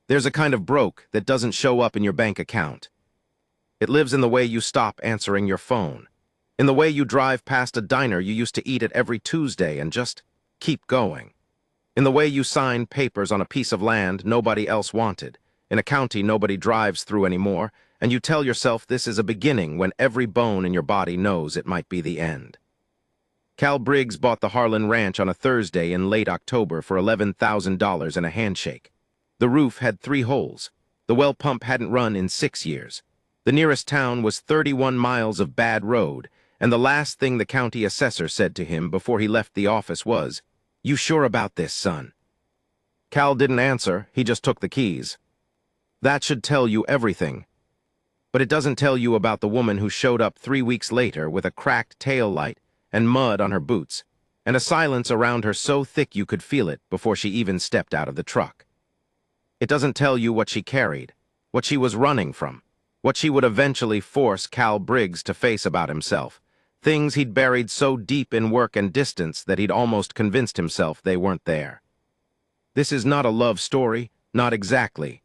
There's a kind of broke that doesn't show up in your bank account. It lives in the way you stop answering your phone, in the way you drive past a diner you used to eat at every Tuesday and just keep going, in the way you sign papers on a piece of land nobody else wanted, in a county nobody drives through anymore, and you tell yourself this is a beginning when every bone in your body knows it might be the end. Cal Briggs bought the Harlan Ranch on a Thursday in late October for $11,000 and a handshake. The roof had 3 holes. The well pump hadn't run in 6 years. The nearest town was 31 miles of bad road, and the last thing the county assessor said to him before he left the office was, "You sure about this, son?" Cal didn't answer, he just took the keys. That should tell you everything. But it doesn't tell you about the woman who showed up 3 weeks later with a cracked tail light and mud on her boots, and a silence around her so thick you could feel it before she even stepped out of the truck. It doesn't tell you what she carried, what she was running from, what she would eventually force Cal Briggs to face about himself, things he'd buried so deep in work and distance that he'd almost convinced himself they weren't there. This is not a love story, not exactly.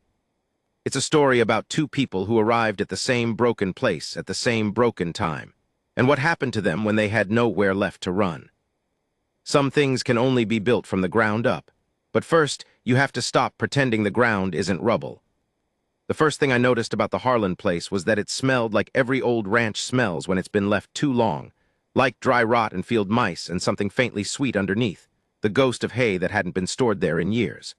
It's a story about 2 people who arrived at the same broken place at the same broken time, and what happened to them when they had nowhere left to run. Some things can only be built from the ground up, but first you have to stop pretending the ground isn't rubble. The first thing I noticed about the Harlan place was that it smelled like every old ranch smells when it's been left too long, like dry rot and field mice and something faintly sweet underneath, the ghost of hay that hadn't been stored there in years.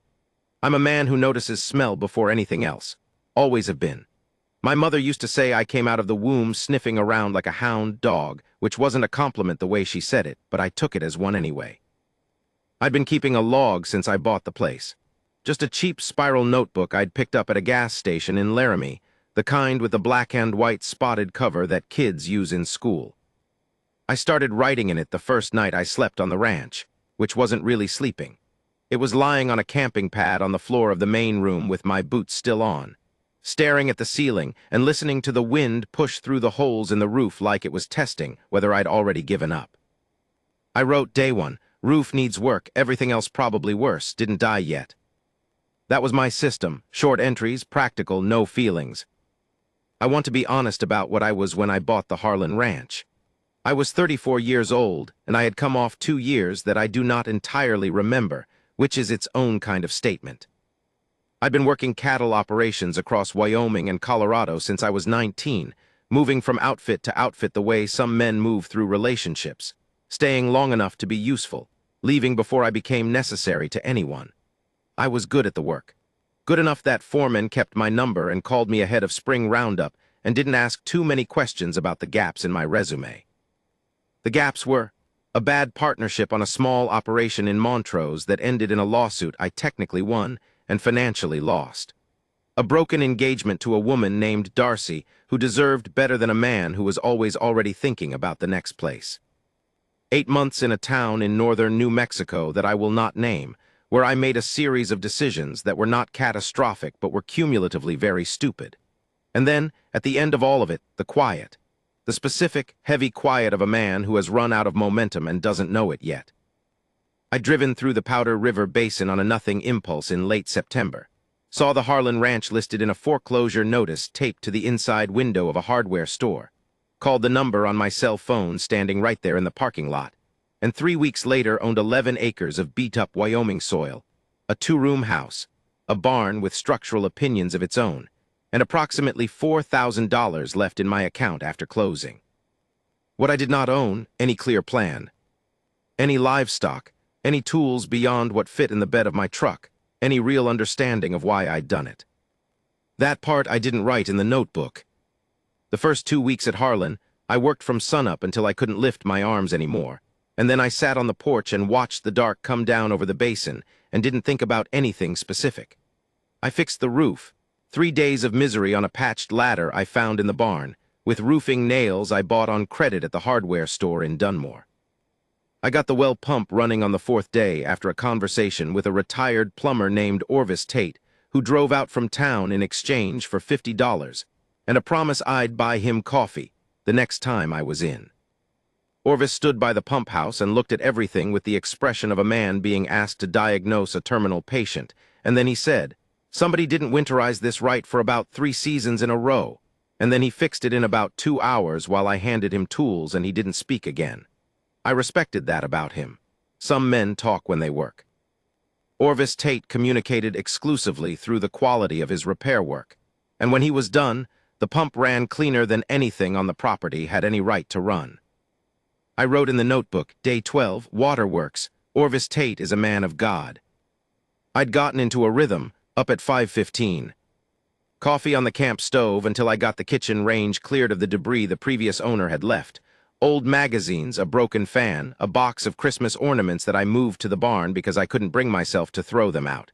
I'm a man who notices smell before anything else. Always have been. My mother used to say I came out of the womb sniffing around like a hound dog, which wasn't a compliment the way she said it, but I took it as one anyway. I'd been keeping a log since I bought the place. Just a cheap spiral notebook I'd picked up at a gas station in Laramie, the kind with the black and white spotted cover that kids use in school. I started writing in it the first night I slept on the ranch, which wasn't really sleeping. It was lying on a camping pad on the floor of the main room with my boots still on, staring at the ceiling and listening to the wind push through the holes in the roof like it was testing whether I'd already given up. I wrote day 1, roof needs work, everything else probably worse, didn't die yet. That was my system, short entries, practical, no feelings. I want to be honest about what I was when I bought the Harlan Ranch. I was 34 years old, and I had come off 2 years that I do not entirely remember, which is its own kind of statement. I'd been working cattle operations across Wyoming and Colorado since I was 19, moving from outfit to outfit the way some men move through relationships, staying long enough to be useful, leaving before I became necessary to anyone. I was good at the work. Good enough that foreman kept my number and called me ahead of spring roundup and didn't ask too many questions about the gaps in my resume. The gaps were a bad partnership on a small operation in Montrose that ended in a lawsuit I technically won and financially lost. A broken engagement to a woman named Darcy who deserved better than a man who was always already thinking about the next place. 8 months in a town in northern New Mexico that I will not name, where I made a series of decisions that were not catastrophic but were cumulatively very stupid. And then, at the end of all of it, the quiet. The specific, heavy quiet of a man who has run out of momentum and doesn't know it yet. I'd driven through the Powder River Basin on a nothing impulse in late September. Saw the Harlan Ranch listed in a foreclosure notice taped to the inside window of a hardware store. Called the number on my cell phone standing right there in the parking lot. And 3 weeks later owned 11 acres of beat-up Wyoming soil, a 2-room house, a barn with structural opinions of its own, and approximately $4,000 left in my account after closing. What I did not own, any clear plan, any livestock, any tools beyond what fit in the bed of my truck, any real understanding of why I'd done it. That part I didn't write in the notebook. The first 2 weeks at Harlan, I worked from sunup until I couldn't lift my arms anymore, and then I sat on the porch and watched the dark come down over the basin and didn't think about anything specific. I fixed the roof. 3 days of misery on a patched ladder I found in the barn, with roofing nails I bought on credit at the hardware store in Dunmore. I got the well pump running on the 4th day after a conversation with a retired plumber named Orvis Tate, who drove out from town in exchange for $50, and a promise I'd buy him coffee the next time I was in. Orvis stood by the pump house and looked at everything with the expression of a man being asked to diagnose a terminal patient, and then he said, Somebody didn't winterize this right for about 3 seasons in a row, and then he fixed it in about 2 hours while I handed him tools and he didn't speak again. I respected that about him. Some men talk when they work. Orvis Tate communicated exclusively through the quality of his repair work, and when he was done, the pump ran cleaner than anything on the property had any right to run. I wrote in the notebook, Day 12, Waterworks, Orvis Tate is a man of God. I'd gotten into a rhythm, up at 5:15. Coffee on the camp stove until I got the kitchen range cleared of the debris the previous owner had left. Old magazines, a broken fan, a box of Christmas ornaments that I moved to the barn because I couldn't bring myself to throw them out.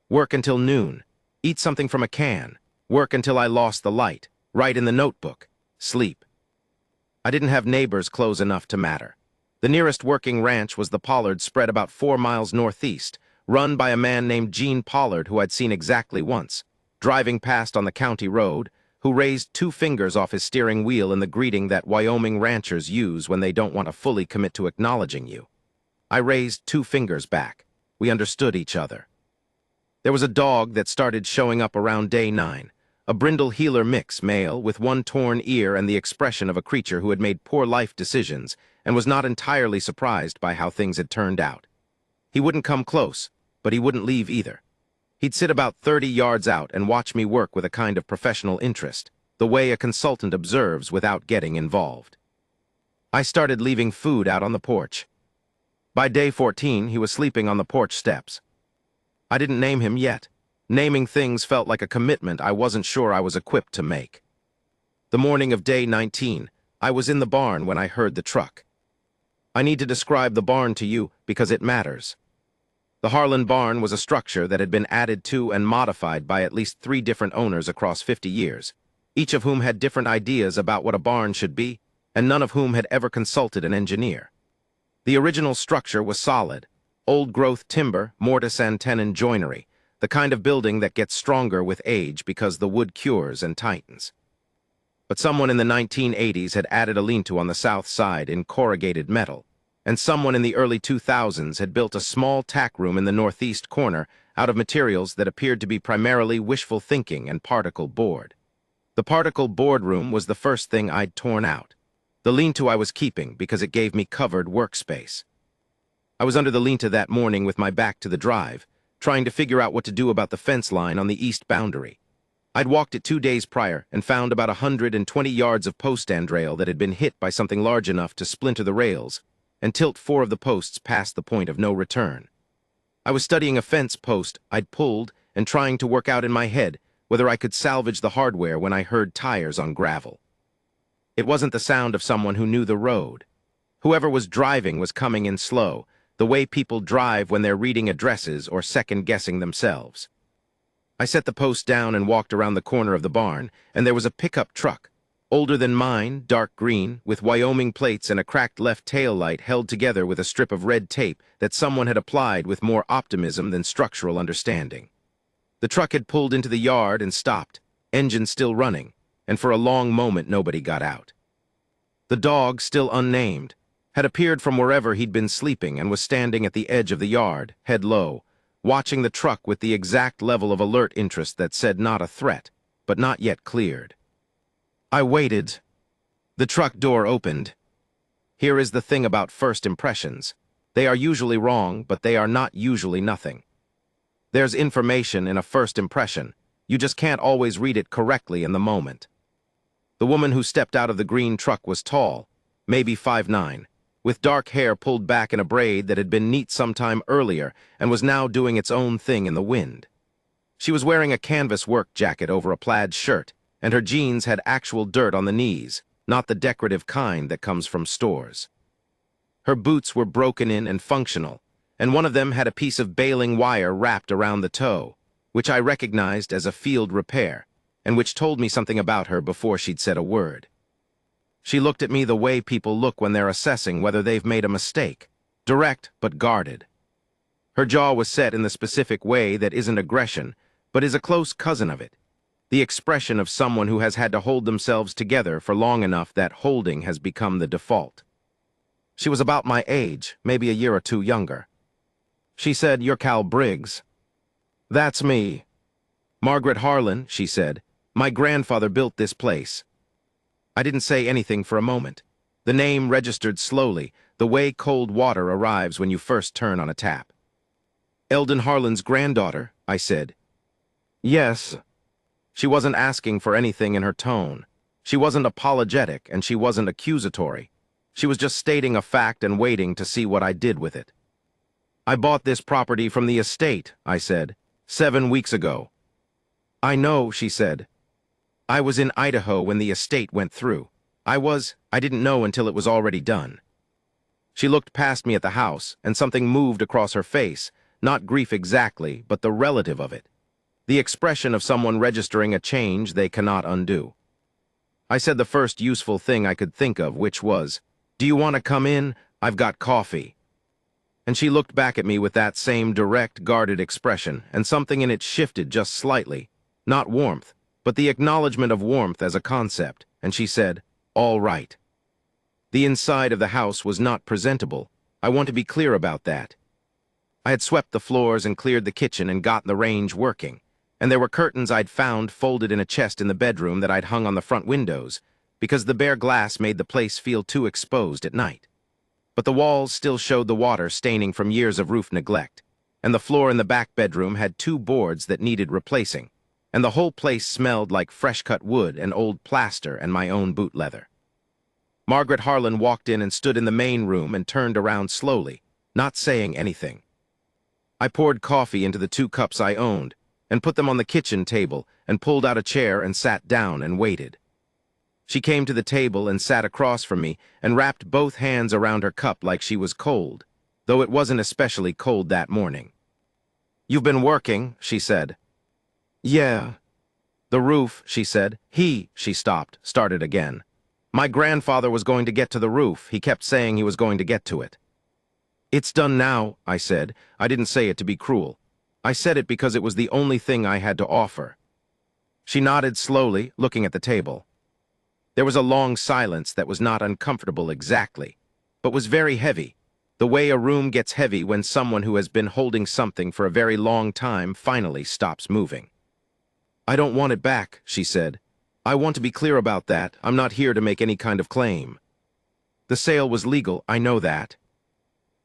Work until noon. Eat something from a can. Work until I lost the light. Write in the notebook. Sleep. I didn't have neighbors close enough to matter. The nearest working ranch was the Pollard spread about 4 miles northeast, run by a man named Gene Pollard who I'd seen exactly once, driving past on the county road, who raised 2 fingers off his steering wheel in the greeting that Wyoming ranchers use when they don't want to fully commit to acknowledging you. I raised 2 fingers back. We understood each other. There was a dog that started showing up around day 9, a brindle heeler mix male with 1 torn ear and the expression of a creature who had made poor life decisions and was not entirely surprised by how things had turned out. He wouldn't come close, but he wouldn't leave either. He'd sit about 30 yards out and watch me work with a kind of professional interest, the way a consultant observes without getting involved. I started leaving food out on the porch. By day 14, he was sleeping on the porch steps. I didn't name him yet. Naming things felt like a commitment I wasn't sure I was equipped to make. The morning of day 19, I was in the barn when I heard the truck. I need to describe the barn to you because it matters. The Harlan barn was a structure that had been added to and modified by at least 3 different owners across 50 years, each of whom had different ideas about what a barn should be, and none of whom had ever consulted an engineer. The original structure was solid, old-growth timber, mortise and tenon joinery, the kind of building that gets stronger with age because the wood cures and tightens. But someone in the 1980s had added a lean-to on the south side in corrugated metal, and someone in the early 2000s had built a small tack room in the northeast corner out of materials that appeared to be primarily wishful thinking and particle board. The particle board room was the first thing I'd torn out. The lean-to I was keeping because it gave me covered workspace. I was under the lean-to that morning with my back to the drive, trying to figure out what to do about the fence line on the east boundary. I'd walked it 2 days prior and found about 120 yards of post and rail that had been hit by something large enough to splinter the rails and tilt 4 of the posts past the point of no return. I was studying a fence post I'd pulled and trying to work out in my head whether I could salvage the hardware when I heard tires on gravel. It wasn't the sound of someone who knew the road. Whoever was driving was coming in slow, the way people drive when they're reading addresses or second-guessing themselves. I set the post down and walked around the corner of the barn, and there was a pickup truck, older than mine, dark green, with Wyoming plates and a cracked left tail light held together with a strip of red tape that someone had applied with more optimism than structural understanding. The truck had pulled into the yard and stopped, engine still running, and for a long moment nobody got out. The dog, still unnamed, had appeared from wherever he'd been sleeping and was standing at the edge of the yard, head low, watching the truck with the exact level of alert interest that said not a threat, but not yet cleared. I waited. The truck door opened. Here is the thing about first impressions. They are usually wrong, but they are not usually nothing. There's information in a first impression. You just can't always read it correctly in the moment. The woman who stepped out of the green truck was tall, maybe 5'9", with dark hair pulled back in a braid that had been neat sometime earlier and was now doing its own thing in the wind. She was wearing a canvas work jacket over a plaid shirt, and her jeans had actual dirt on the knees, not the decorative kind that comes from stores. Her boots were broken in and functional, and one of them had a piece of baling wire wrapped around the toe, which I recognized as a field repair, and which told me something about her before she'd said a word. She looked at me the way people look when they're assessing whether they've made a mistake, direct but guarded. Her jaw was set in the specific way that isn't aggression, but is a close cousin of it, the expression of someone who has had to hold themselves together for long enough that holding has become the default. She was about my age, maybe a year or 2 younger. She said, "You're Cal Briggs." "That's me." Margaret Harlan, she said. My grandfather built this place. I didn't say anything for a moment. The name registered slowly, the way cold water arrives when you first turn on a tap. Eldon Harlan's granddaughter, I said. Yes. She wasn't asking for anything in her tone. She wasn't apologetic, and she wasn't accusatory. She was just stating a fact and waiting to see what I did with it. I bought this property from the estate, I said, 7 weeks ago. I know, she said. I was in Idaho when the estate went through. I didn't know until it was already done. She looked past me at the house, and something moved across her face, not grief exactly, but the relative of it. The expression of someone registering a change they cannot undo. I said the first useful thing I could think of, which was, "Do you want to come in? I've got coffee." And she looked back at me with that same direct, guarded expression, and something in it shifted just slightly. Not warmth, but the acknowledgement of warmth as a concept, and she said, "All right." The inside of the house was not presentable. I want to be clear about that. I had swept the floors and cleared the kitchen and gotten the range working, and there were curtains I'd found folded in a chest in the bedroom that I'd hung on the front windows, because the bare glass made the place feel too exposed at night. But the walls still showed the water staining from years of roof neglect, and the floor in the back bedroom had 2 boards that needed replacing, and the whole place smelled like fresh-cut wood and old plaster and my own boot leather. Margaret Harlan walked in and stood in the main room and turned around slowly, not saying anything. I poured coffee into the 2 cups I owned, and put them on the kitchen table, and pulled out a chair and sat down and waited. She came to the table and sat across from me and wrapped both hands around her cup like she was cold, though it wasn't especially cold that morning. "You've been working," she said. "Yeah." "The roof," she said. She stopped, started again. "My grandfather was going to get to the roof. He kept saying he was going to get to it." "It's done now," I said. I didn't say it to be cruel. I said it because it was the only thing I had to offer. She nodded slowly, looking at the table. There was a long silence that was not uncomfortable exactly, but was very heavy, the way a room gets heavy when someone who has been holding something for a very long time finally stops moving. "I don't want it back," she said. "I want to be clear about that. I'm not here to make any kind of claim. The sale was legal, I know that."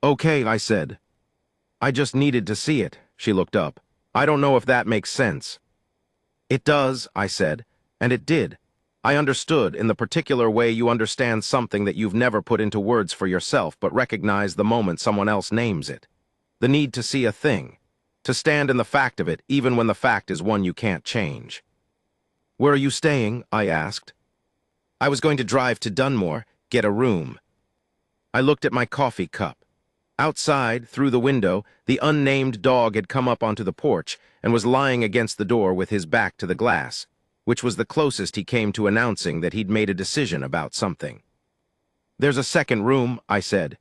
"Okay," I said. "I just needed to see it." She looked up. "I don't know if that makes sense." "It does," I said, and it did. I understood in the particular way you understand something that you've never put into words for yourself but recognize the moment someone else names it. The need to see a thing, to stand in the fact of it even when the fact is one you can't change. "Where are you staying?" I asked. "I was going to drive to Dunmore, get a room." I looked at my coffee cup. Outside, through the window, the unnamed dog had come up onto the porch and was lying against the door with his back to the glass, which was the closest he came to announcing that he'd made a decision about something. "There's a second room," I said.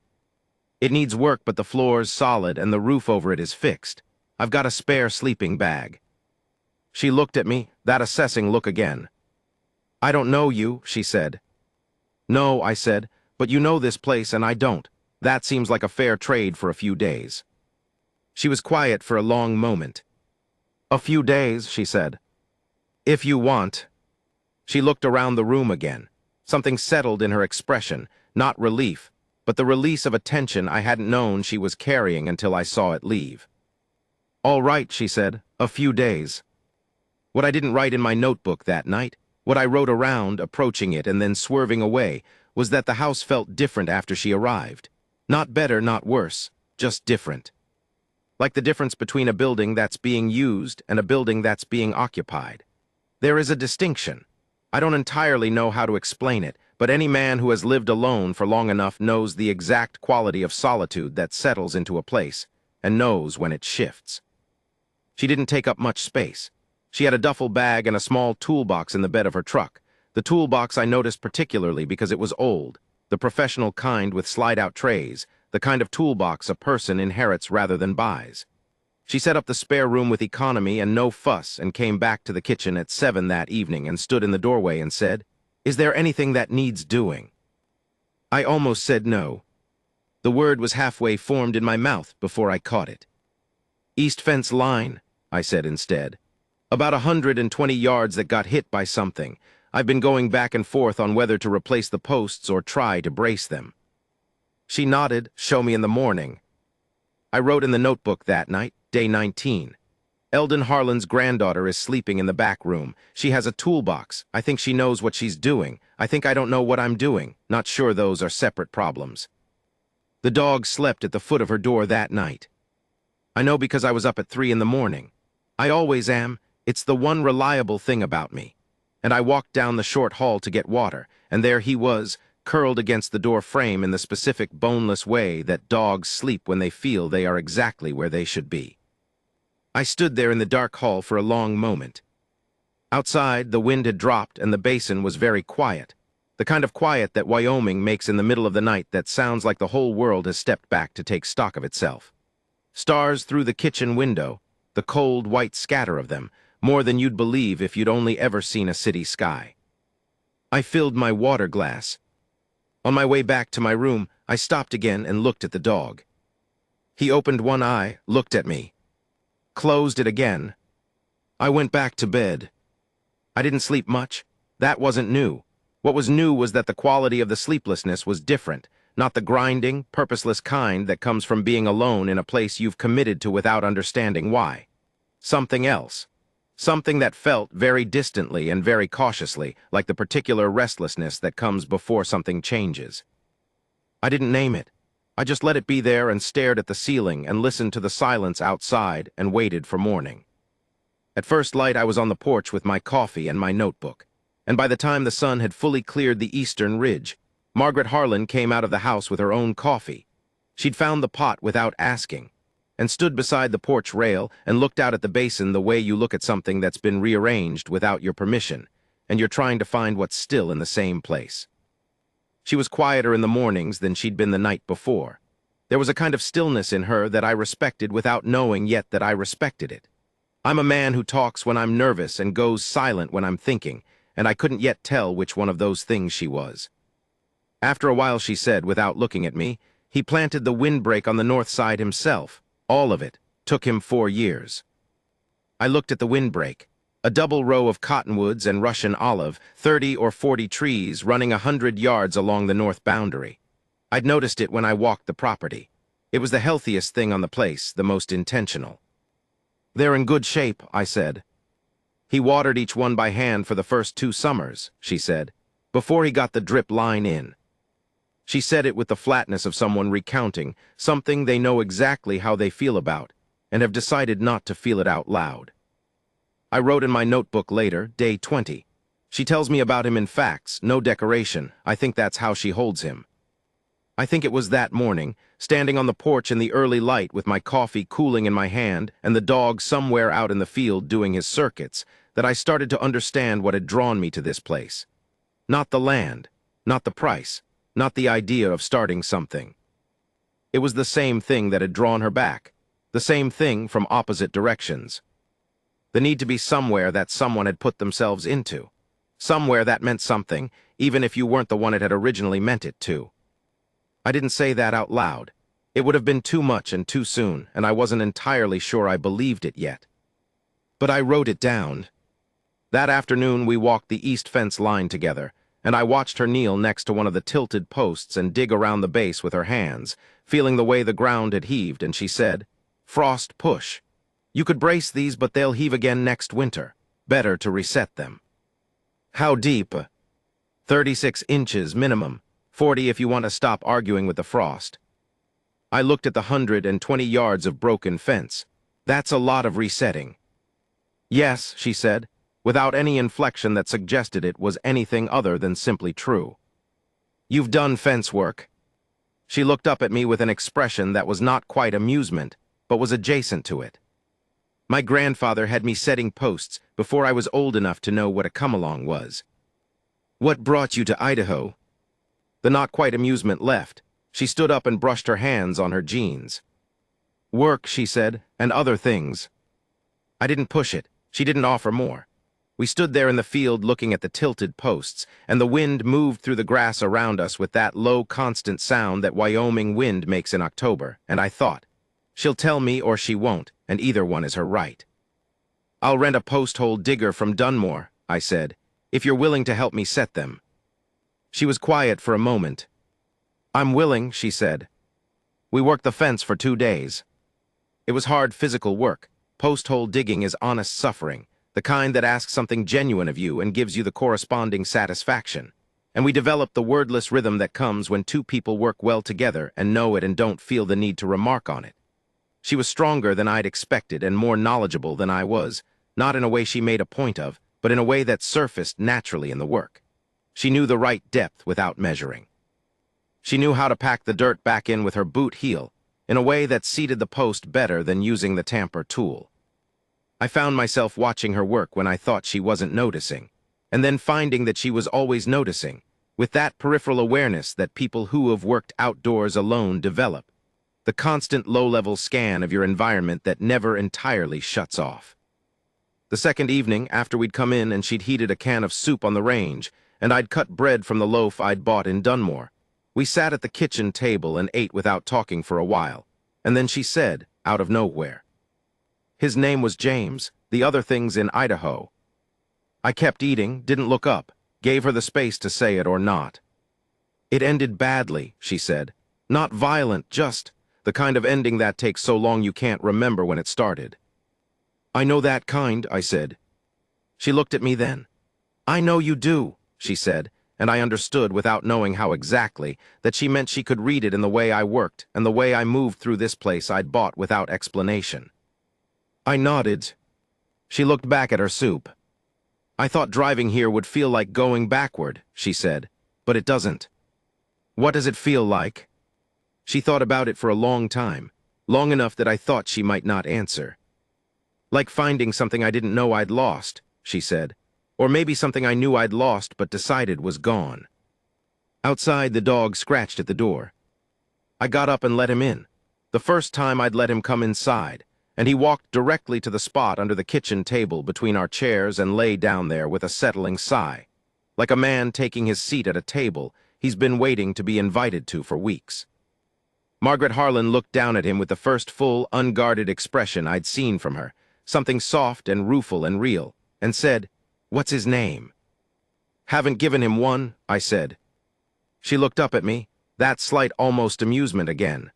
"It needs work, but the floor's solid and the roof over it is fixed. I've got a spare sleeping bag." She looked at me, that assessing look again. "I don't know you," she said. "No," I said, "but you know this place and I don't. That seems like a fair trade for a few days." She was quiet for a long moment. "A few days," she said. "If you want." She looked around the room again. Something settled in her expression, not relief, but the release of a tension I hadn't known she was carrying until I saw it leave. "All right," she said, "a few days." What I didn't write in my notebook that night, what I wrote around, approaching it and then swerving away, was that the house felt different after she arrived. Not better, not worse, just different. Like the difference between a building that's being used and a building that's being occupied. There is a distinction. I don't entirely know how to explain it, but any man who has lived alone for long enough knows the exact quality of solitude that settles into a place, and knows when it shifts. She didn't take up much space. She had a duffel bag and a small toolbox in the bed of her truck. The toolbox I noticed particularly because it was old, the professional kind with slide-out trays, the kind of toolbox a person inherits rather than buys. She set up the spare room with economy and no fuss and came back to the kitchen at 7 that evening and stood in the doorway and said, "Is there anything that needs doing?" I almost said no. The word was halfway formed in my mouth before I caught it. "East fence line," I said instead. About 120 yards that got hit by something. I've been going back and forth on whether to replace the posts or try to brace them. She nodded, show me in the morning. I wrote in the notebook that night, day 19. Eldon Harlan's granddaughter is sleeping in the back room. She has a toolbox. I think she knows what she's doing. I think I don't know what I'm doing. Not sure those are separate problems. The dog slept at the foot of her door that night. I know because I was up at 3 in the morning. I always am. It's the one reliable thing about me. And I walked down the short hall to get water, and there he was, curled against the door frame in the specific boneless way that dogs sleep when they feel they are exactly where they should be. I stood there in the dark hall for a long moment. Outside, the wind had dropped and the basin was very quiet. The kind of quiet that Wyoming makes in the middle of the night that sounds like the whole world has stepped back to take stock of itself. Stars through the kitchen window, the cold white scatter of them, more than you'd believe if you'd only ever seen a city sky. I filled my water glass. On my way back to my room, I stopped again and looked at the dog. He opened one eye, looked at me, closed it again. I went back to bed. I didn't sleep much. That wasn't new. What was new was that the quality of the sleeplessness was different, not the grinding, purposeless kind that comes from being alone in a place you've committed to without understanding why. Something else. Something that felt very distantly and very cautiously, like the particular restlessness that comes before something changes. I didn't name it. I just let it be there and stared at the ceiling and listened to the silence outside and waited for morning. At first light, I was on the porch with my coffee and my notebook, and by the time the sun had fully cleared the eastern ridge, Margaret Harlan came out of the house with her own coffee. She'd found the pot without asking, and stood beside the porch rail and looked out at the basin the way you look at something that's been rearranged without your permission, and you're trying to find what's still in the same place. She was quieter in the mornings than she'd been the night before. There was a kind of stillness in her that I respected without knowing yet that I respected it. I'm a man who talks when I'm nervous and goes silent when I'm thinking, and I couldn't yet tell which one of those things she was. After a while she said, without looking at me, he planted the windbreak on the north side himself. All of it. Took him 4 years. I looked at the windbreak. A double row of cottonwoods and Russian olive, 30 or 40 trees running 100 yards along the north boundary. I'd noticed it when I walked the property. It was the healthiest thing on the place, the most intentional. They're in good shape, I said. He watered each one by hand for the first 2 summers, she said, before he got the drip line in. She said it with the flatness of someone recounting something they know exactly how they feel about and have decided not to feel it out loud. I wrote in my notebook later, day 20. She tells me about him in facts, no decoration. I think that's how she holds him. I think it was that morning, standing on the porch in the early light with my coffee cooling in my hand and the dog somewhere out in the field doing his circuits, that I started to understand what had drawn me to this place. Not the land, not the price, not the idea of starting something. It was the same thing that had drawn her back, the same thing from opposite directions. The need to be somewhere that someone had put themselves into. Somewhere that meant something, even if you weren't the one it had originally meant it to. I didn't say that out loud. It would have been too much and too soon, and I wasn't entirely sure I believed it yet. But I wrote it down. That afternoon we walked the east fence line together, and I watched her kneel next to one of the tilted posts and dig around the base with her hands, feeling the way the ground had heaved, and she said, "Frost push. You could brace these, but they'll heave again next winter. Better to reset them." How deep? 36 inches minimum, 40 if you want to stop arguing with the frost. I looked at the 120 yards of broken fence. That's a lot of resetting. Yes, she said, without any inflection that suggested it was anything other than simply true. You've done fence work. She looked up at me with an expression that was not quite amusement, but was adjacent to it. My grandfather had me setting posts before I was old enough to know what a come-along was. What brought you to Idaho? The not quite amusement left. She stood up and brushed her hands on her jeans. Work, she said, and other things. I didn't push it. She didn't offer more. We stood there in the field looking at the tilted posts, and the wind moved through the grass around us with that low, constant sound that Wyoming wind makes in October, and I thought, she'll tell me or she won't, and either one is her right. I'll rent a post-hole digger from Dunmore, I said, if you're willing to help me set them. She was quiet for a moment. I'm willing, she said. We worked the fence for 2 days. It was hard physical work. Post-hole digging is honest suffering, the kind that asks something genuine of you and gives you the corresponding satisfaction. And we developed the wordless rhythm that comes when two people work well together and know it and don't feel the need to remark on it. She was stronger than I'd expected and more knowledgeable than I was, not in a way she made a point of, but in a way that surfaced naturally in the work. She knew the right depth without measuring. She knew how to pack the dirt back in with her boot heel, in a way that seated the post better than using the tamper tool. I found myself watching her work when I thought she wasn't noticing, and then finding that she was always noticing, with that peripheral awareness that people who have worked outdoors alone develop, the constant low-level scan of your environment that never entirely shuts off. The second evening, after we'd come in and she'd heated a can of soup on the range, and I'd cut bread from the loaf I'd bought in Dunmore, we sat at the kitchen table and ate without talking for a while, and then she said, out of nowhere, "His name was James, the other thing's in Idaho." I kept eating, didn't look up, gave her the space to say it or not. "It ended badly," she said. "Not violent, just the kind of ending that takes so long you can't remember when it started." "I know that kind," I said. She looked at me then. "I know you do," she said, and I understood, without knowing how exactly, that she meant she could read it in the way I worked and the way I moved through this place I'd bought without explanation. I nodded. She looked back at her soup. "I thought driving here would feel like going backward," she said, "but it doesn't." "What does it feel like?" She thought about it for a long time, long enough that I thought she might not answer. "Like finding something I didn't know I'd lost," she said. "Or maybe something I knew I'd lost but decided was gone." Outside, the dog scratched at the door. I got up and let him in. The first time I'd let him come inside, and he walked directly to the spot under the kitchen table between our chairs and lay down there with a settling sigh. Like a man taking his seat at a table he's been waiting to be invited to for weeks. Margaret Harlan looked down at him with the first full, unguarded expression I'd seen from her, something soft and rueful and real, and said, "What's his name?" "Haven't given him one," I said. She looked up at me, that slight almost amusement again.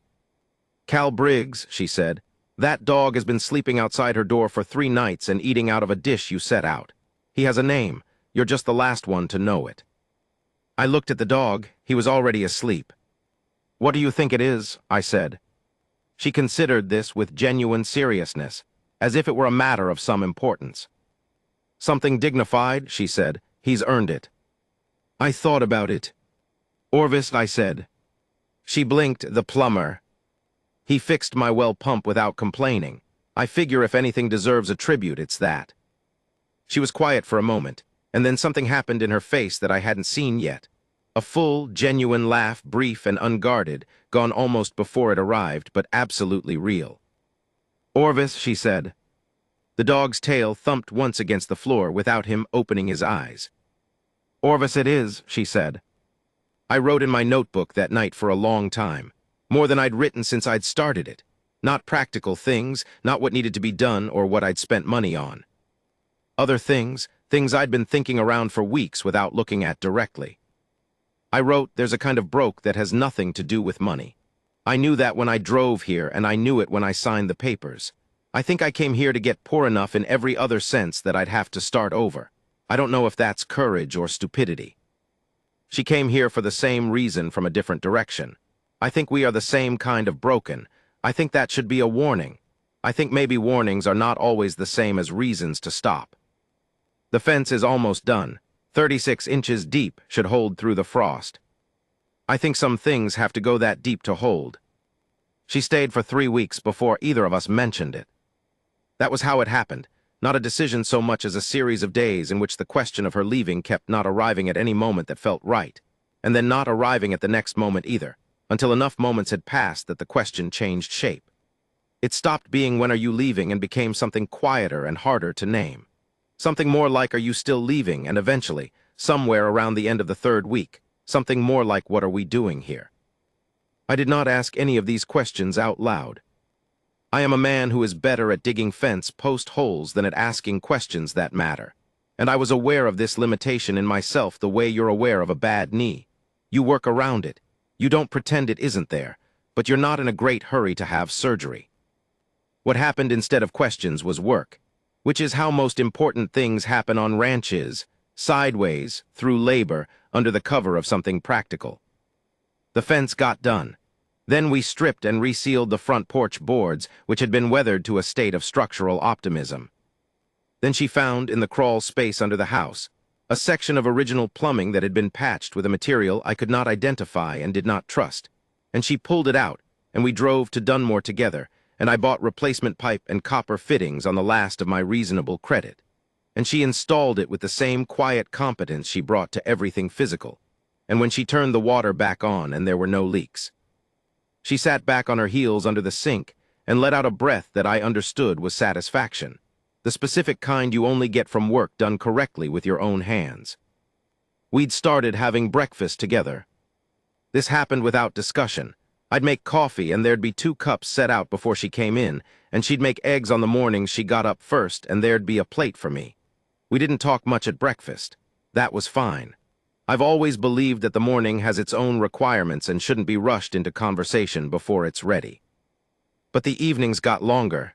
"Cal Briggs," she said. "That dog has been sleeping outside her door for 3 nights and eating out of a dish you set out. He has a name. You're just the last one to know it." I looked at the dog. He was already asleep. "What do you think it is?" I said. She considered this with genuine seriousness, as if it were a matter of some importance. "Something dignified," she said. "He's earned it." I thought about it. "Orvis," I said. She blinked. "The plumber. He fixed my well pump without complaining. I figure if anything deserves a tribute, it's that." She was quiet for a moment, and then something happened in her face that I hadn't seen yet. A full, genuine laugh, brief and unguarded, gone almost before it arrived, but absolutely real. "Orvis," she said. The dog's tail thumped once against the floor without him opening his eyes. "Orvis it is," she said. I wrote in my notebook that night for a long time, more than I'd written since I'd started it. Not practical things, not what needed to be done or what I'd spent money on. Other things, things I'd been thinking around for weeks without looking at directly. I wrote, "There's a kind of broke that has nothing to do with money. I knew that when I drove here, and I knew it when I signed the papers. I think I came here to get poor enough in every other sense that I'd have to start over. I don't know if that's courage or stupidity." She came here for the same reason from a different direction. I think we are the same kind of broken. I think that should be a warning. I think maybe warnings are not always the same as reasons to stop. The fence is almost done. 36 inches deep should hold through the frost. I think some things have to go that deep to hold. She stayed for 3 weeks before either of us mentioned it. That was how it happened, not a decision so much as a series of days in which the question of her leaving kept not arriving at any moment that felt right, and then not arriving at the next moment either, until enough moments had passed that the question changed shape. It stopped being "when are you leaving" and became something quieter and harder to name. Something more like "are you still leaving?" and eventually, somewhere around the end of the 3rd week, something more like "what are we doing here?" I did not ask any of these questions out loud. I am a man who is better at digging fence post holes than at asking questions that matter. And I was aware of this limitation in myself the way you're aware of a bad knee. You work around it. You don't pretend it isn't there, but you're not in a great hurry to have surgery. What happened instead of questions was work, which is how most important things happen on ranches, sideways, through labor, under the cover of something practical. The fence got done. Then we stripped and resealed the front porch boards, which had been weathered to a state of structural optimism. Then she found, in the crawl space under the house, a section of original plumbing that had been patched with a material I could not identify and did not trust. And she pulled it out, and we drove to Dunmore together, and I bought replacement pipe and copper fittings on the last of my reasonable credit. And she installed it with the same quiet competence she brought to everything physical. And when she turned the water back on and there were no leaks, she sat back on her heels under the sink and let out a breath that I understood was satisfaction, the specific kind you only get from work done correctly with your own hands. We'd started having breakfast together. This happened without discussion. I'd make coffee and there'd be 2 cups set out before she came in, and she'd make eggs on the mornings she got up first and there'd be a plate for me. We didn't talk much at breakfast. That was fine. I've always believed that the morning has its own requirements and shouldn't be rushed into conversation before it's ready. But the evenings got longer.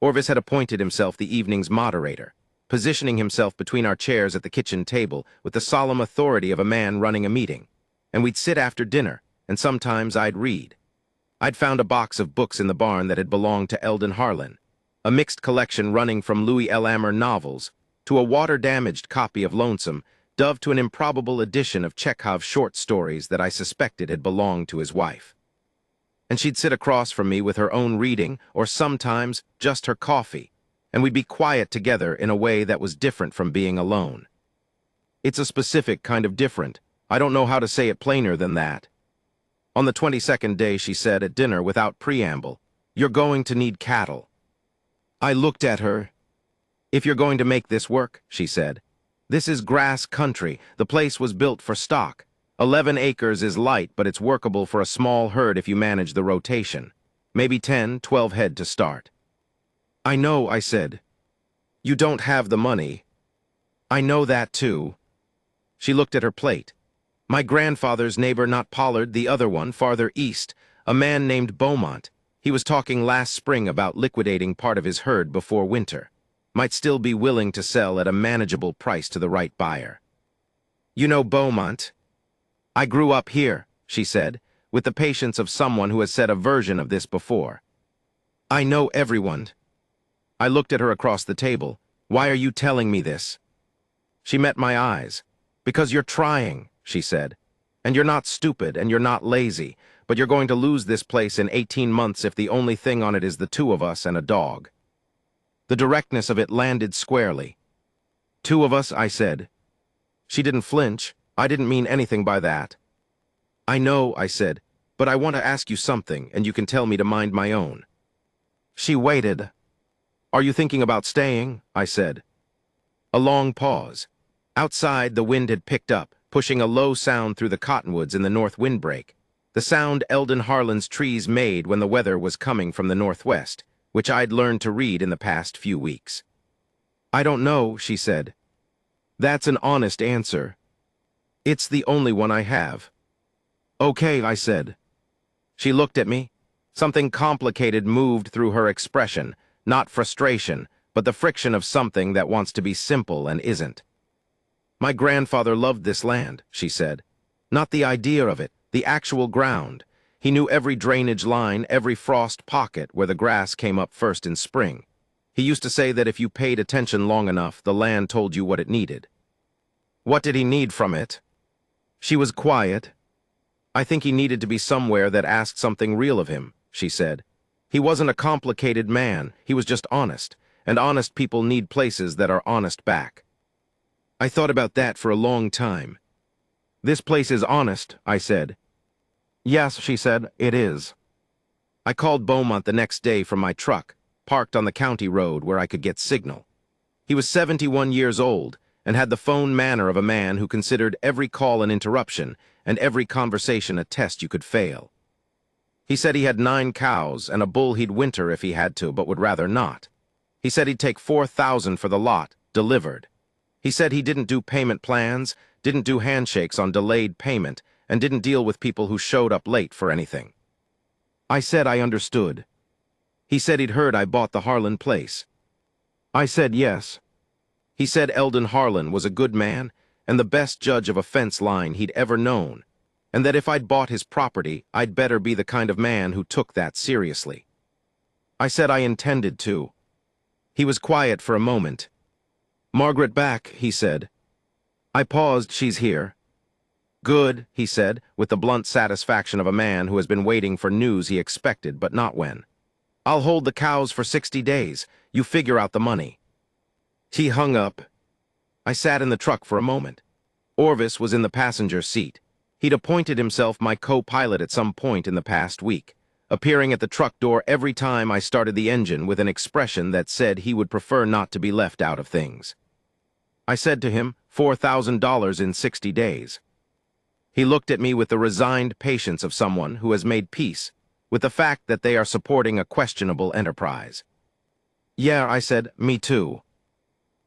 Orvis had appointed himself the evening's moderator, positioning himself between our chairs at the kitchen table with the solemn authority of a man running a meeting. And we'd sit after dinner, and sometimes I'd read. I'd found a box of books in the barn that had belonged to Eldon Harlan, a mixed collection running from Louis L. Amer novels to a water-damaged copy of Lonesome, dove to an improbable edition of Chekhov's short stories that I suspected had belonged to his wife. And she'd sit across from me with her own reading, or sometimes just her coffee, and we'd be quiet together in a way that was different from being alone. It's a specific kind of different. I don't know how to say it plainer than that. On the 22nd day, she said at dinner without preamble, "You're going to need cattle." I looked at her. "If you're going to make this work," she said. "This is grass country. The place was built for stock. 11 acres is light, but it's workable for a small herd if you manage the rotation. Maybe 10, 12 head to start." "I know," I said. "You don't have the money." "I know that too." She looked at her plate. "My grandfather's neighbor, not Pollard, the other one, farther east, a man named Beaumont. He was talking last spring about liquidating part of his herd before winter. Might still be willing to sell at a manageable price to the right buyer." "You know Beaumont?" "I grew up here," she said, with the patience of someone who has said a version of this before. "I know everyone." I looked at her across the table. "Why are you telling me this?" She met my eyes. "Because you're trying," she said. "And you're not stupid, and you're not lazy, but you're going to lose this place in 18 months if the only thing on it is the 2 of us and a dog." The directness of it landed squarely. "2 of us," I said. She didn't flinch. I didn't mean anything by that. "I know," I said, "but I want to ask you something, and you can tell me to mind my own." She waited. "Are you thinking about staying?" I said. A long pause. Outside, the wind had picked up, pushing a low sound through the cottonwoods in the north windbreak, the sound Eldon Harlan's trees made when the weather was coming from the northwest, which I'd learned to read in the past few weeks. "I don't know," she said. "That's an honest answer. It's the only one I have." "Okay," I said. She looked at me. Something complicated moved through her expression, not frustration, but the friction of something that wants to be simple and isn't. "My grandfather loved this land," she said. "Not the idea of it, the actual ground. He knew every drainage line, every frost pocket where the grass came up first in spring. He used to say that if you paid attention long enough, the land told you what it needed." "What did he need from it?" She was quiet. "I think he needed to be somewhere that asked something real of him," she said. "He wasn't a complicated man, he was just honest, and honest people need places that are honest back." I thought about that for a long time. "This place is honest," I said. "Yes," she said, "it is." I called Beaumont the next day from my truck, parked on the county road where I could get signal. He was 71 years old and had the phone manner of a man who considered every call an interruption and every conversation a test you could fail. He said he had 9 cows and a bull he'd winter if he had to, but would rather not. He said he'd take $4,000 for the lot, delivered. He said he didn't do payment plans, didn't do handshakes on delayed payment, and didn't deal with people who showed up late for anything. I said I understood. He said he'd heard I bought the Harlan place. I said yes. He said Eldon Harlan was a good man and the best judge of a fence line he'd ever known, and that if I'd bought his property, I'd better be the kind of man who took that seriously. I said I intended to. He was quiet for a moment. "Margaret back," he said. I paused. "She's here." "Good," he said, with the blunt satisfaction of a man who has been waiting for news he expected, but not when. "I'll hold the cows for 60 days. You figure out the money." He hung up. I sat in the truck for a moment. Orvis was in the passenger seat. He'd appointed himself my co-pilot at some point in the past week, appearing at the truck door every time I started the engine with an expression that said he would prefer not to be left out of things. I said to him, $4,000 in 60 days. He looked at me with the resigned patience of someone who has made peace with the fact that they are supporting a questionable enterprise. "Yeah," I said, "me too.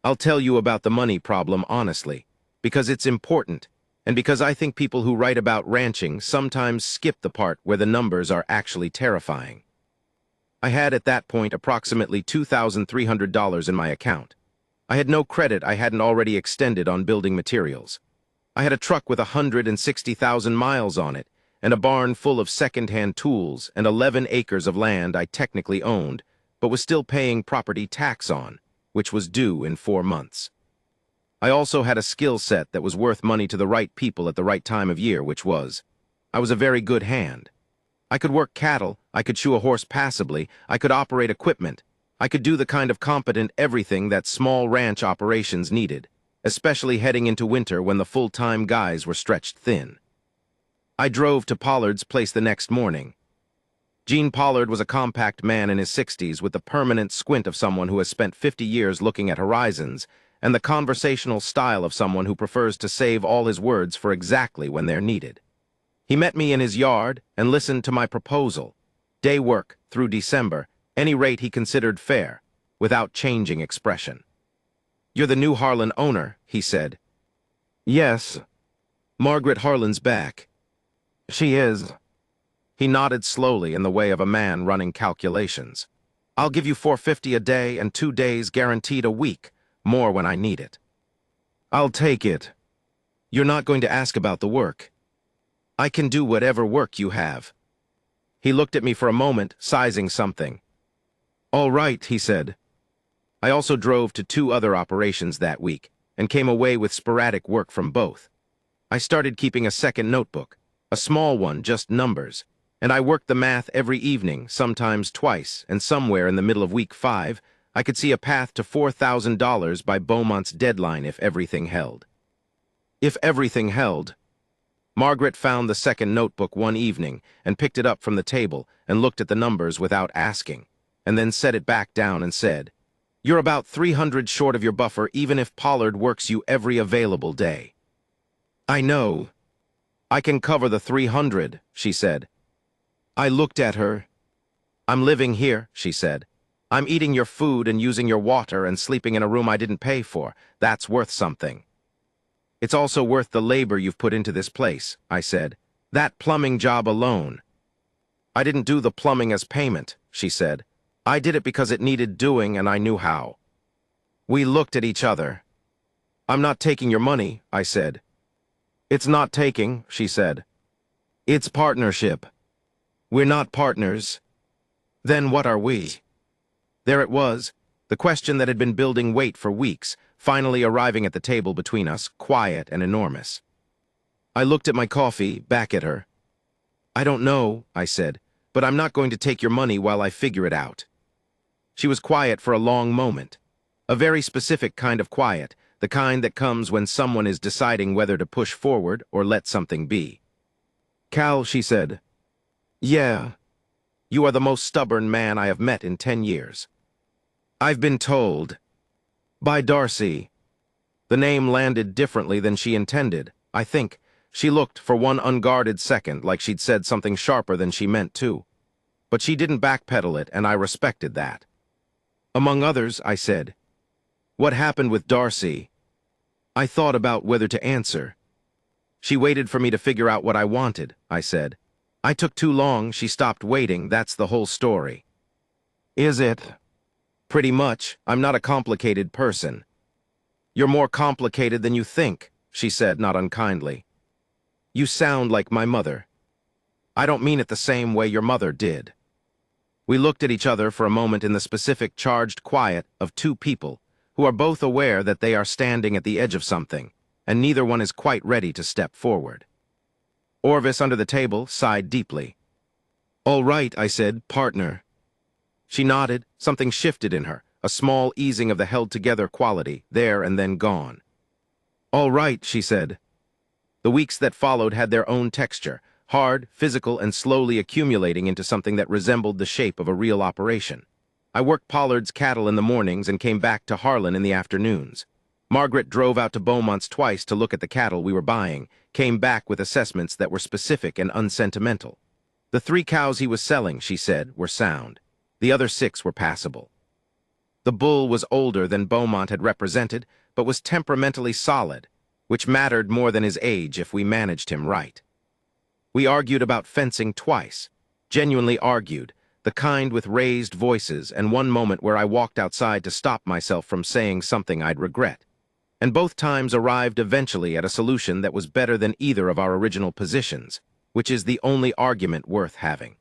I'll tell you about the money problem honestly, because it's important, and because I think people who write about ranching sometimes skip the part where the numbers are actually terrifying." I had at that point approximately $2,300 in my account. I had no credit I hadn't already extended on building materials. I had a truck with 160,000 miles on it, and a barn full of second-hand tools and 11 acres of land I technically owned, but was still paying property tax on, which was due in 4 months. I also had a skill set that was worth money to the right people at the right time of year, which was, I was a very good hand. I could work cattle, I could shoe a horse passably, I could operate equipment, I could do the kind of competent everything that small ranch operations needed, especially heading into winter when the full-time guys were stretched thin. I drove to Pollard's place the next morning. Gene Pollard was a compact man in his 60s with the permanent squint of someone who has spent 50 years looking at horizons and the conversational style of someone who prefers to save all his words for exactly when they're needed. He met me in his yard and listened to my proposal, day work through December, any rate he considered fair, without changing expression. "You're the new Harlan owner," he said. "Yes. Margaret Harlan's back." "She is." He nodded slowly in the way of a man running calculations. "I'll give you $450 a day and 2 days guaranteed a week, more when I need it." "I'll take it. You're not going to ask about the work." "I can do whatever work you have." He looked at me for a moment, sizing something. "All right," he said. I also drove to 2 other operations that week and came away with sporadic work from both. I started keeping a second notebook, a small one, just numbers, and I worked the math every evening, sometimes twice, and somewhere in the middle of week 5, I could see a path to $4,000 by Beaumont's deadline if everything held. If everything held. Margaret found the second notebook one evening and picked it up from the table and looked at the numbers without asking, and then set it back down and said, "You're about 300 short of your buffer even if Pollard works you every available day." "I know. I can cover the 300, she said. I looked at her. "I'm living here," she said. "I'm eating your food and using your water and sleeping in a room I didn't pay for. That's worth something." "It's also worth the labor you've put into this place," I said. "That plumbing job alone." "I didn't do the plumbing as payment," she said. "I did it because it needed doing and I knew how." We looked at each other. "I'm not taking your money," I said. "It's not taking," she said. "It's partnership." "We're not partners." "Then what are we?" There it was, the question that had been building weight for weeks, finally arriving at the table between us, quiet and enormous. I looked at my coffee, back at her. "I don't know," I said, "but I'm not going to take your money while I figure it out." She was quiet for a long moment. A very specific kind of quiet, the kind that comes when someone is deciding whether to push forward or let something be. "Cal," she said. "Yeah. You are the most stubborn man I have met in 10 years. I've been told. By Darcy." The name landed differently than she intended, I think. She looked for one unguarded second like she'd said something sharper than she meant to. But she didn't backpedal it, and I respected that. Among others, I said, "What happened with Darcy?" I thought about whether to answer. "She waited for me to figure out what I wanted," I said. "I took too long, she stopped waiting, that's the whole story." "Is it?" "Pretty much. I'm not a complicated person." "You're more complicated than you think," she said, not unkindly. "You sound like my mother." "I don't mean it the same way your mother did." We looked at each other for a moment in the specific charged quiet of two people who are both aware that they are standing at the edge of something, and neither one is quite ready to step forward. Orvis, under the table, sighed deeply. "All right," I said, "partner." She nodded. Something shifted in her, a small easing of the held-together quality, there and then gone. "All right," she said. The weeks that followed had their own texture, hard, physical, and slowly accumulating into something that resembled the shape of a real operation. I worked Pollard's cattle in the mornings and came back to Harlan in the afternoons. Margaret drove out to Beaumont's twice to look at the cattle we were buying, came back with assessments that were specific and unsentimental. The 3 cows he was selling, she said, were sound. The other 6 were passable. The bull was older than Beaumont had represented, but was temperamentally solid, which mattered more than his age if we managed him right. We argued about fencing twice, genuinely argued, the kind with raised voices, and one moment where I walked outside to stop myself from saying something I'd regret. And both times arrived eventually at a solution that was better than either of our original positions, which is the only argument worth having.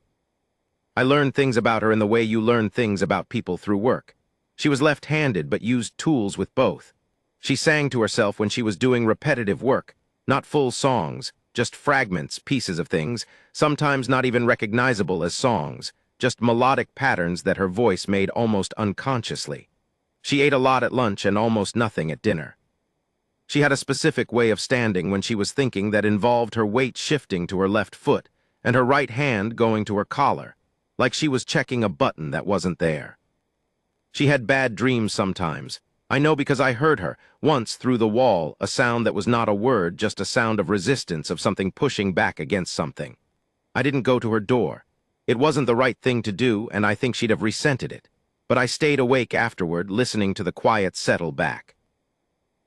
I learned things about her in the way you learn things about people through work. She was left-handed but used tools with both. She sang to herself when she was doing repetitive work, not full songs, just fragments, pieces of things, sometimes not even recognizable as songs, just melodic patterns that her voice made almost unconsciously. She ate a lot at lunch and almost nothing at dinner. She had a specific way of standing when she was thinking that involved her weight shifting to her left foot and her right hand going to her collar, like she was checking a button that wasn't there. She had bad dreams sometimes. I know because I heard her, once through the wall, a sound that was not a word, just a sound of resistance, of something pushing back against something. I didn't go to her door. It wasn't the right thing to do, and I think she'd have resented it. But I stayed awake afterward, listening to the quiet settle back.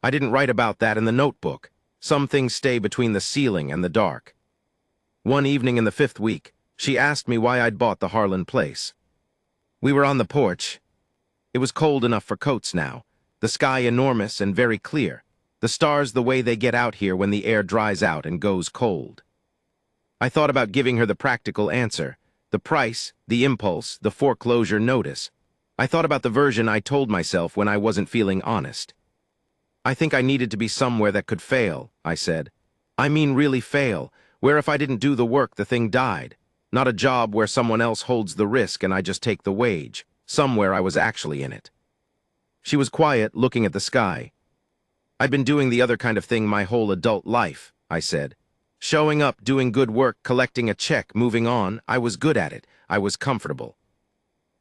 I didn't write about that in the notebook. Some things stay between the ceiling and the dark. One evening in the 5th week, she asked me why I'd bought the Harlan place. We were on the porch. It was cold enough for coats now. The sky enormous and very clear. The stars the way they get out here when the air dries out and goes cold. I thought about giving her the practical answer. The price, the impulse, the foreclosure notice. I thought about the version I told myself when I wasn't feeling honest. I think I needed to be somewhere that could fail, I said. I mean really fail, where if I didn't do the work the thing died. Not a job where someone else holds the risk and I just take the wage. Somewhere I was actually in it. She was quiet, looking at the sky. I'd been doing the other kind of thing my whole adult life, I said. Showing up, doing good work, collecting a check, moving on. I was good at it. I was comfortable.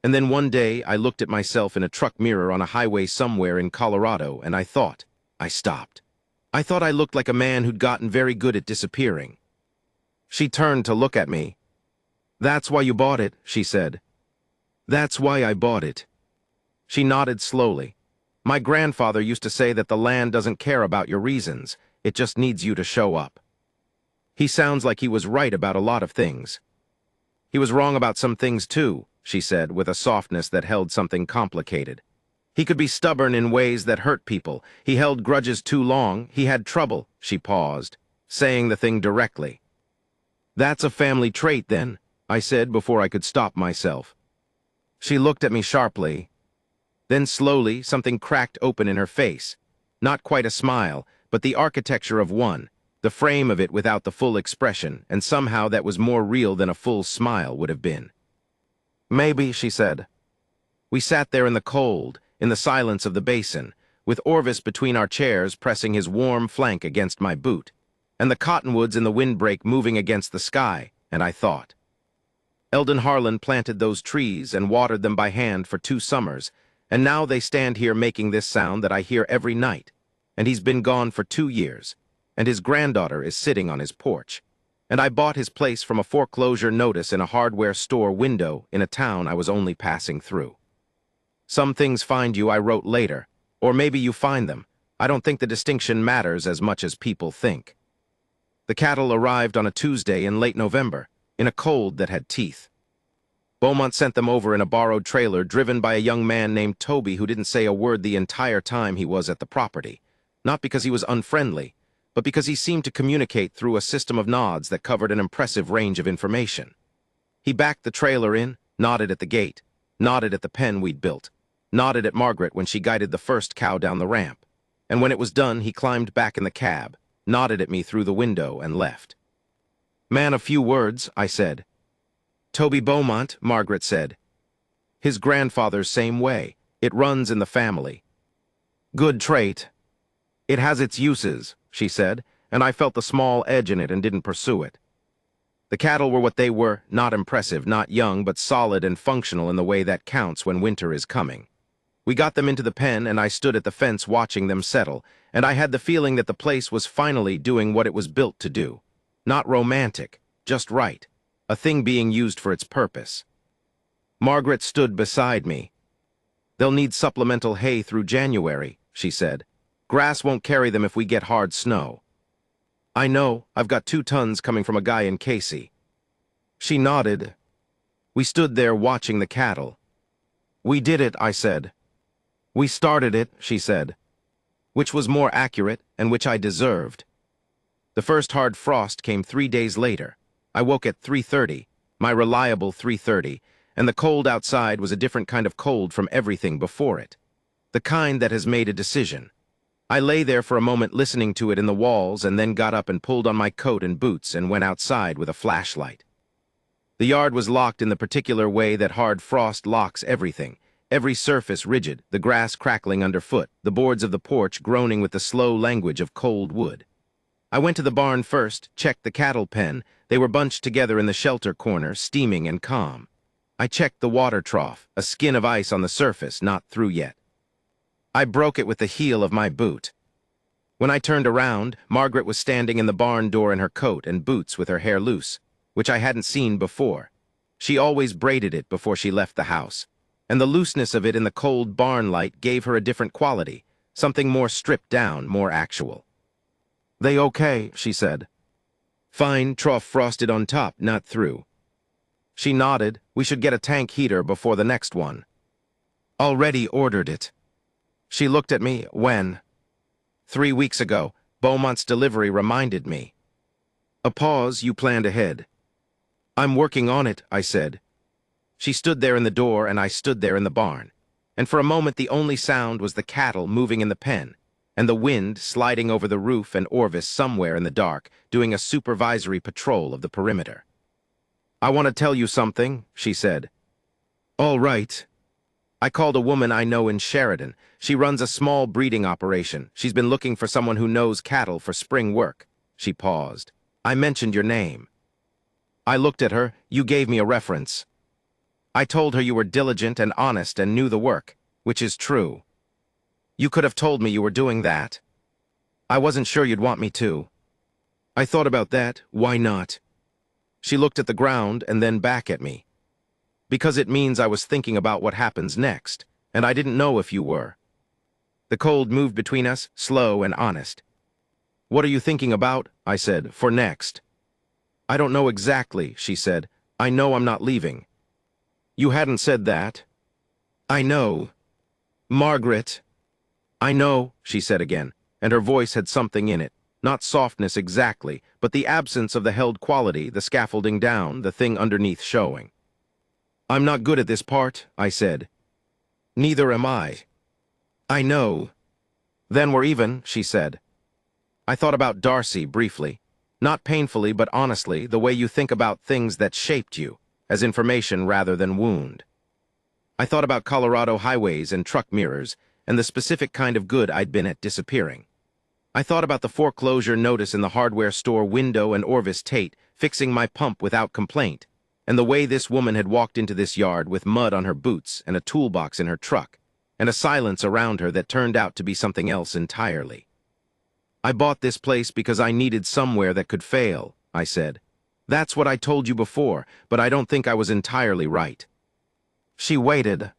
And then one day, I looked at myself in a truck mirror on a highway somewhere in Colorado, and I thought. I stopped. I thought I looked like a man who'd gotten very good at disappearing. She turned to look at me. "That's why you bought it," she said. "That's why I bought it." She nodded slowly. "My grandfather used to say that the land doesn't care about your reasons. It just needs you to show up." He sounds like he was right about a lot of things. He was wrong about some things too, she said, with a softness that held something complicated. He could be stubborn in ways that hurt people. He held grudges too long. He had trouble, she paused, saying the thing directly. "That's a family trait, then," I said before I could stop myself. She looked at me sharply. Then slowly, something cracked open in her face. Not quite a smile, but the architecture of one, the frame of it without the full expression, and somehow that was more real than a full smile would have been. "Maybe," she said. We sat there in the cold, in the silence of the basin, with Orvis between our chairs pressing his warm flank against my boot, and the cottonwoods in the windbreak moving against the sky, and I thought. Eldon Harlan planted those trees and watered them by hand for 2 summers, and now they stand here making this sound that I hear every night, and he's been gone for 2 years, and his granddaughter is sitting on his porch, and I bought his place from a foreclosure notice in a hardware store window in a town I was only passing through. Some things find you, I wrote later, or maybe you find them. I don't think the distinction matters as much as people think. The cattle arrived on a Tuesday in late November, in a cold that had teeth. Beaumont sent them over in a borrowed trailer driven by a young man named Toby who didn't say a word the entire time he was at the property, not because he was unfriendly, but because he seemed to communicate through a system of nods that covered an impressive range of information. He backed the trailer in, nodded at the gate, nodded at the pen we'd built, nodded at Margaret when she guided the first cow down the ramp, and when it was done he climbed back in the cab, nodded at me through the window, and left. "Man of few words," I said. "Toby Beaumont," Margaret said. "His grandfather's same way. It runs in the family." "Good trait." "It has its uses," she said, and I felt the small edge in it and didn't pursue it. The cattle were what they were, not impressive, not young, but solid and functional in the way that counts when winter is coming. We got them into the pen, and I stood at the fence watching them settle, and I had the feeling that the place was finally doing what it was built to do. Not romantic, just right. A thing being used for its purpose. Margaret stood beside me. "They'll need supplemental hay through January," she said. "Grass won't carry them if we get hard snow." "I know, I've got 2 tons coming from a guy in Casey." She nodded. We stood there watching the cattle. "We did it," I said. "We started it," she said. Which was more accurate, and which I deserved. The first hard frost came 3 days later. I woke at 3:30, my reliable 3:30, and the cold outside was a different kind of cold from everything before it. The kind that has made a decision. I lay there for a moment listening to it in the walls and then got up and pulled on my coat and boots and went outside with a flashlight. The yard was locked in the particular way that hard frost locks everything, every surface rigid, the grass crackling underfoot, the boards of the porch groaning with the slow language of cold wood. I went to the barn first, checked the cattle pen. They were bunched together in the shelter corner, steaming and calm. I checked the water trough, a skin of ice on the surface, not through yet. I broke it with the heel of my boot. When I turned around, Margaret was standing in the barn door in her coat and boots with her hair loose, which I hadn't seen before. She always braided it before she left the house, and the looseness of it in the cold barn light gave her a different quality, something more stripped down, more actual. "They okay," she said. "Fine, trough frosted on top, not through." She nodded. "We should get a tank heater before the next one." "Already ordered it." She looked at me. "When?" 3 weeks ago. Beaumont's delivery reminded me." A pause. "You planned ahead." "I'm working on it," I said. She stood there in the door and I stood there in the barn, and for a moment the only sound was the cattle moving in the pen, and the wind sliding over the roof and Orvis somewhere in the dark, doing a supervisory patrol of the perimeter. "I want to tell you something," she said. "All right." I called a woman I know in Sheridan. She runs a small breeding operation. She's been looking for someone who knows cattle for spring work. She paused. "I mentioned your name." I looked at her. "You gave me a reference." "I told her you were diligent and honest and knew the work, which is true." "You could have told me you were doing that." "I wasn't sure you'd want me to." "I thought about that. Why not?" She looked at the ground and then back at me. "Because it means I was thinking about what happens next, and I didn't know if you were." The cold moved between us, slow and honest. "What are you thinking about?" I said, "for next?" "I don't know exactly," she said. "I know I'm not leaving." "You hadn't said that." "I know. Margaret." "I know," she said again, and her voice had something in it, not softness exactly, but the absence of the held quality, the scaffolding down, the thing underneath showing. "I'm not good at this part," I said. "Neither am I." "I know." "Then we're even," she said. I thought about Darcy briefly, not painfully but honestly, the way you think about things that shaped you, as information rather than wound. I thought about Colorado highways and truck mirrors, and the specific kind of good I'd been at disappearing. I thought about the foreclosure notice in the hardware store window and Orvis Tate fixing my pump without complaint, and the way this woman had walked into this yard with mud on her boots and a toolbox in her truck, and a silence around her that turned out to be something else entirely. "I bought this place because I needed somewhere that could fail," I said. That's what I told you before, but I don't think I was entirely right. She waited.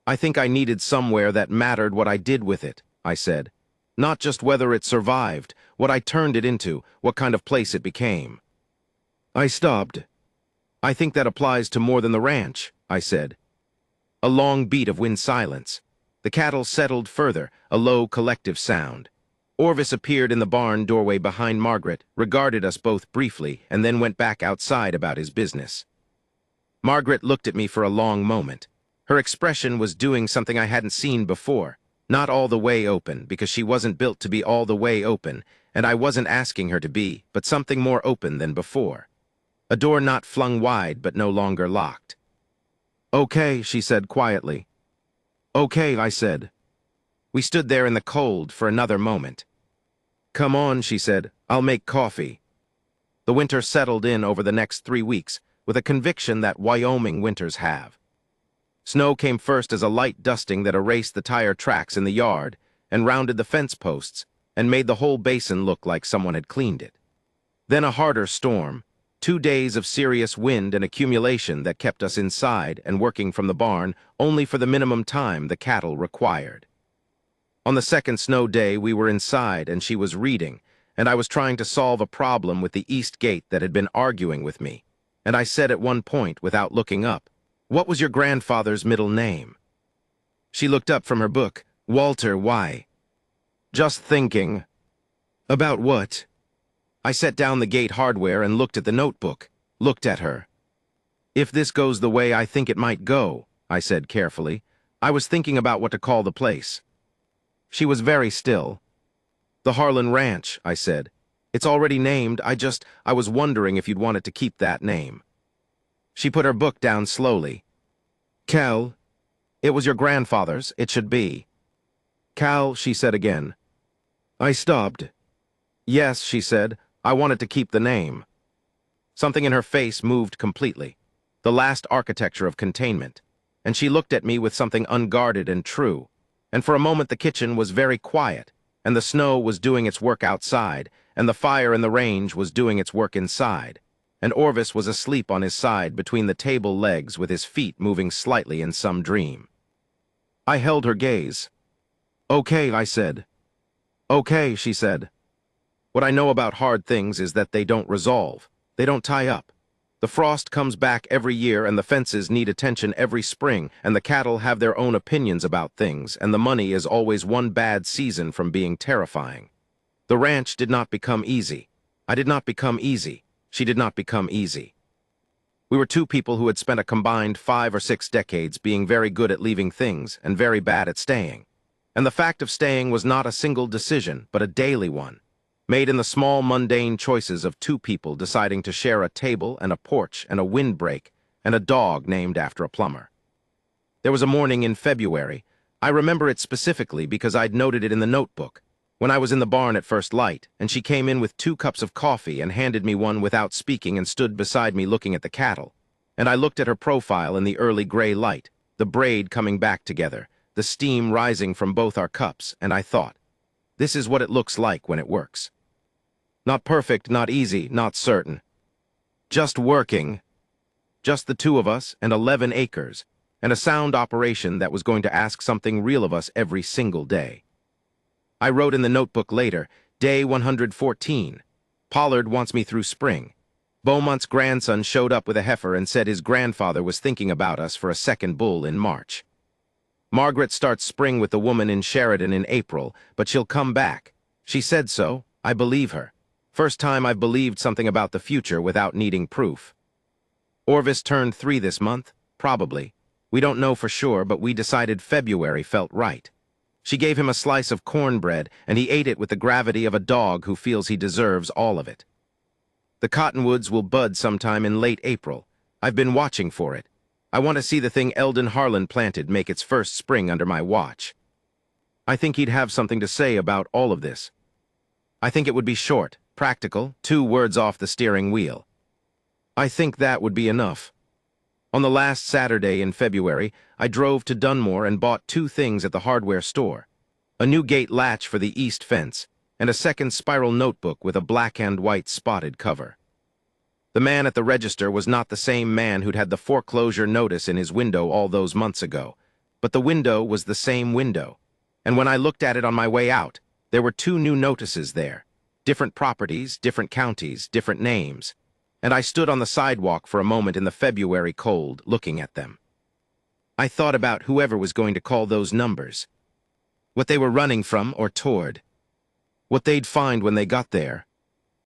I think I needed somewhere that mattered what I did with it, I said. Not just whether it survived, what I turned it into, what kind of place it became. I stopped. I think that applies to more than the ranch, I said. A long beat of wind silence. The cattle settled further, a low collective sound. Orvis appeared in the barn doorway behind Margaret, regarded us both briefly, and then went back outside about his business. Margaret looked at me for a long moment. Her expression was doing something I hadn't seen before. Not all the way open, because she wasn't built to be all the way open, and I wasn't asking her to be, but something more open than before. A door not flung wide, but no longer locked. "Okay," she said quietly. "Okay," I said. We stood there in the cold for another moment. "Come on," she said. "I'll make coffee." The winter settled in over the next 3 weeks, with a conviction that Wyoming winters have. Snow came first as a light dusting that erased the tire tracks in the yard and rounded the fence posts and made the whole basin look like someone had cleaned it. Then a harder storm, 2 days of serious wind and accumulation that kept us inside and working from the barn only for the minimum time the cattle required. On the second snow day, we were inside and she was reading, and I was trying to solve a problem with the east gate that had been arguing with me, and I said at one point, without looking up, "What was your grandfather's middle name?" She looked up from her book. "Walter, why?" "Just thinking." "About what?" I set down the gate hardware and looked at the notebook, looked at her. "If this goes the way I think it might go," I said carefully, "I was thinking about what to call the place." She was very still. "The Harlan Ranch," I said. "It's already named, I was wondering if you'd want it to keep that name." She put her book down slowly. "Cal, it was your grandfather's, it should be." "Cal," she said again. I stopped. "Yes," she said, "I wanted to keep the name." Something in her face moved completely, the last architecture of containment, and she looked at me with something unguarded and true, and for a moment the kitchen was very quiet, and the snow was doing its work outside, and the fire in the range was doing its work inside, and Orvis was asleep on his side between the table legs with his feet moving slightly in some dream. I held her gaze. "Okay," I said. "Okay," she said. "What I know about hard things is that they don't resolve. They don't tie up. The frost comes back every year, and the fences need attention every spring, and the cattle have their own opinions about things, and the money is always one bad season from being terrifying. The ranch did not become easy. I did not become easy. She did not become easy. We were 2 people who had spent a combined 5 or 6 decades being very good at leaving things and very bad at staying. And the fact of staying was not a single decision, but a daily one, made in the small mundane choices of 2 people deciding to share a table and a porch and a windbreak and a dog named after a plumber. There was a morning in February. I remember it specifically because I'd noted it in the notebook, when I was in the barn at first light, and she came in with 2 cups of coffee and handed me one without speaking and stood beside me looking at the cattle. And I looked at her profile in the early gray light, the braid coming back together, the steam rising from both our cups, and I thought, this is what it looks like when it works. Not perfect, not easy, not certain. Just working. Just the 2 of us and 11 acres, and a sound operation that was going to ask something real of us every single day. I wrote in the notebook later, day 114. Pollard wants me through spring. Beaumont's grandson showed up with a heifer and said his grandfather was thinking about us for a second bull in March. Margaret starts spring with the woman in Sheridan in April, but she'll come back. She said so. I believe her. First time I've believed something about the future without needing proof. Orvis turned 3 this month, probably. We don't know for sure, but we decided February felt right. She gave him a slice of cornbread, and he ate it with the gravity of a dog who feels he deserves all of it. The cottonwoods will bud sometime in late April. I've been watching for it. I want to see the thing Eldon Harlan planted make its first spring under my watch. I think he'd have something to say about all of this. I think it would be short, practical, 2 words off the steering wheel. I think that would be enough. On the last Saturday in February, I drove to Dunmore and bought 2 things at the hardware store. A new gate latch for the east fence, and a second spiral notebook with a black and white spotted cover. The man at the register was not the same man who'd had the foreclosure notice in his window all those months ago, but the window was the same window. And when I looked at it on my way out, there were 2 new notices there. Different properties, different counties, different names. And I stood on the sidewalk for a moment in the February cold, looking at them. I thought about whoever was going to call those numbers. What they were running from or toward. What they'd find when they got there,